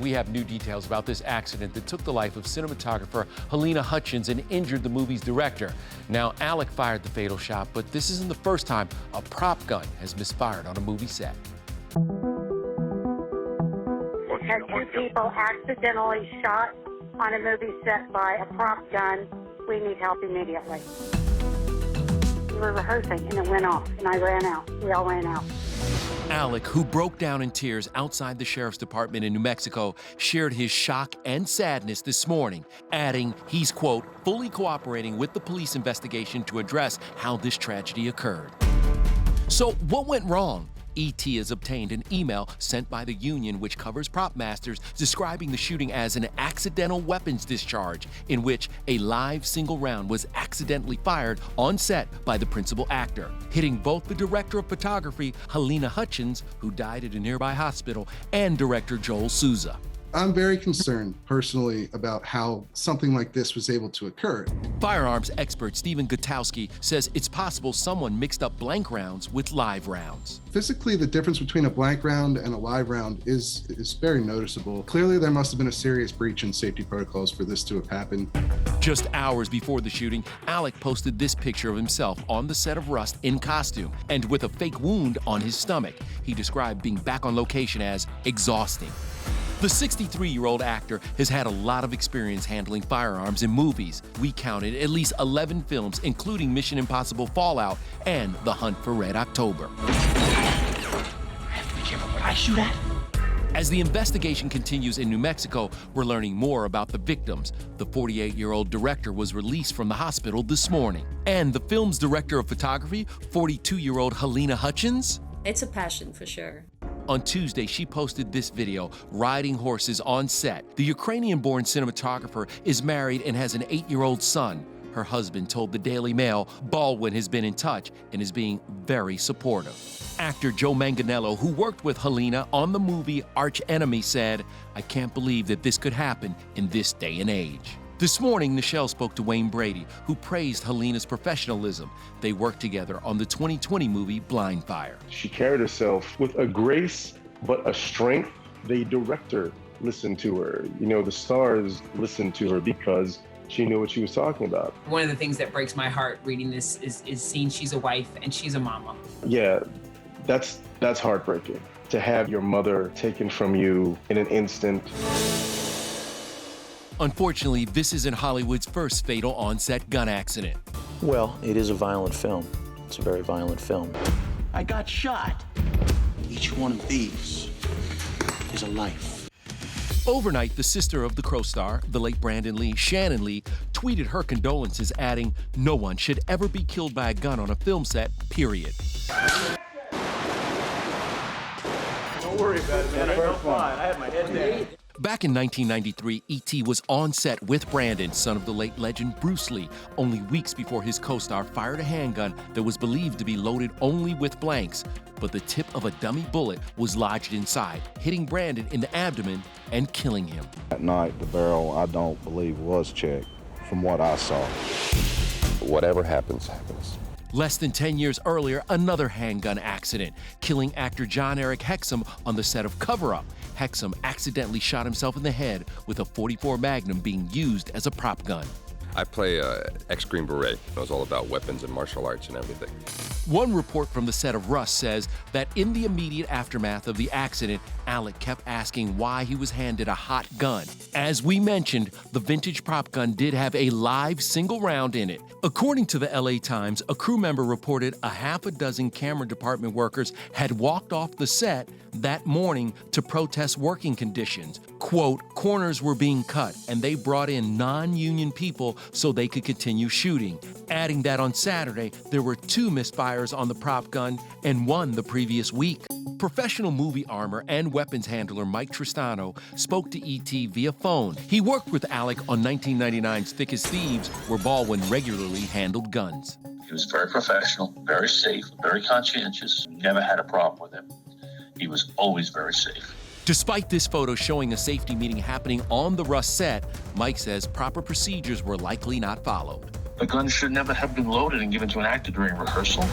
we have new details about this accident that took the life of cinematographer Helena Hutchins and injured the movie's director. Now, Alec fired the fatal shot, but this isn't the first time a prop gun has misfired on a movie set. Had two people accidentally shot on a movie set by a prop gun. We need help immediately. We were rehearsing and it went off and I ran out. We all ran out. Alec, who broke down in tears outside the sheriff's department in New Mexico, shared his shock and sadness this morning, adding he's, quote, fully cooperating with the police investigation to address how this tragedy occurred. So what went wrong? ET has obtained an email sent by the union which covers prop masters describing the shooting as an accidental weapons discharge in which a live single round was accidentally fired on set by the principal actor, hitting both the director of photography, Helena Hutchins, who died at a nearby hospital, and director Joel Souza. I'm very concerned personally about how something like this was able to occur. Firearms expert Stephen Gutowski says it's possible someone mixed up blank rounds with live rounds. Physically, the difference between a blank round and a live round is very noticeable. Clearly, there must have been a serious breach in safety protocols for this to have happened. Just hours before the shooting, Alec posted this picture of himself on the set of Rust in costume and with a fake wound on his stomach. He described being back on location as exhausting. The 63-year-old actor has had a lot of experience handling firearms in movies. We counted at least 11 films, including Mission Impossible Fallout and The Hunt for Red October. I have to be careful what I shoot at. As the investigation continues in New Mexico, we're learning more about the victims. The 48-year-old director was released from the hospital this morning. And the film's director of photography, 42-year-old Helena Hutchins? It's a passion for sure. On Tuesday, she posted this video, riding horses on set. The Ukrainian-born cinematographer is married and has an 8-year-old son. Her husband told the Daily Mail Baldwin has been in touch and is being very supportive. Actor Joe Manganiello, who worked with Helena on the movie Arch Enemy, said, "I can't believe that this could happen in this day and age." This morning, Nichelle spoke to Wayne Brady, who praised Helena's professionalism. They worked together on the 2020 movie Blind Fire. She carried herself with a grace, but a strength. The director listened to her. You know, the stars listened to her because she knew what she was talking about. One of the things that breaks my heart reading this is seeing she's a wife and she's a mama. Yeah, that's heartbreaking. To have your mother taken from you in an instant. Unfortunately, this isn't Hollywood's first fatal on-set gun accident. Well, it is a violent film. It's a very violent film. I got shot. Each one of these is a life. Overnight, the sister of the Crow star, the late Brandon Lee, Shannon Lee, tweeted her condolences, adding, "No one should ever be killed by a gun on a film set, period." Don't worry about it, man. I felt fine. I had my head down. Back in 1993, E.T. was on set with Brandon, son of the late legend Bruce Lee, only weeks before his co-star fired a handgun that was believed to be loaded only with blanks. But the tip of a dummy bullet was lodged inside, hitting Brandon in the abdomen and killing him. That night, the barrel, I don't believe, was checked, from what I saw. Whatever happens, happens. Less than 10 years earlier, another handgun accident, killing actor John Eric Hexum on the set of Cover Up. Hexum accidentally shot himself in the head with a .44 Magnum being used as a prop gun. I play ex-Green Beret. It was all about weapons and martial arts and everything. One report from the set of Rust says that in the immediate aftermath of the accident, Alec kept asking why he was handed a hot gun. As we mentioned, the vintage prop gun did have a live single round in it. According to the LA Times, a crew member reported a half a dozen camera department workers had walked off the set that morning to protest working conditions. Quote, corners were being cut and they brought in non-union people so they could continue shooting. Adding that on Saturday, there were 2 misfires on the prop gun and 1 the previous week. Professional movie armor and weapons handler Mike Tristano spoke to E.T. via phone. He worked with Alec on 1999's Thick as Thieves, where Baldwin regularly handled guns. He was very professional, very safe, very conscientious. Never had a problem with him. He was always very safe. Despite this photo showing a safety meeting happening on the Rust set, Mike says proper procedures were likely not followed. The gun should never have been loaded and given to an actor during rehearsal.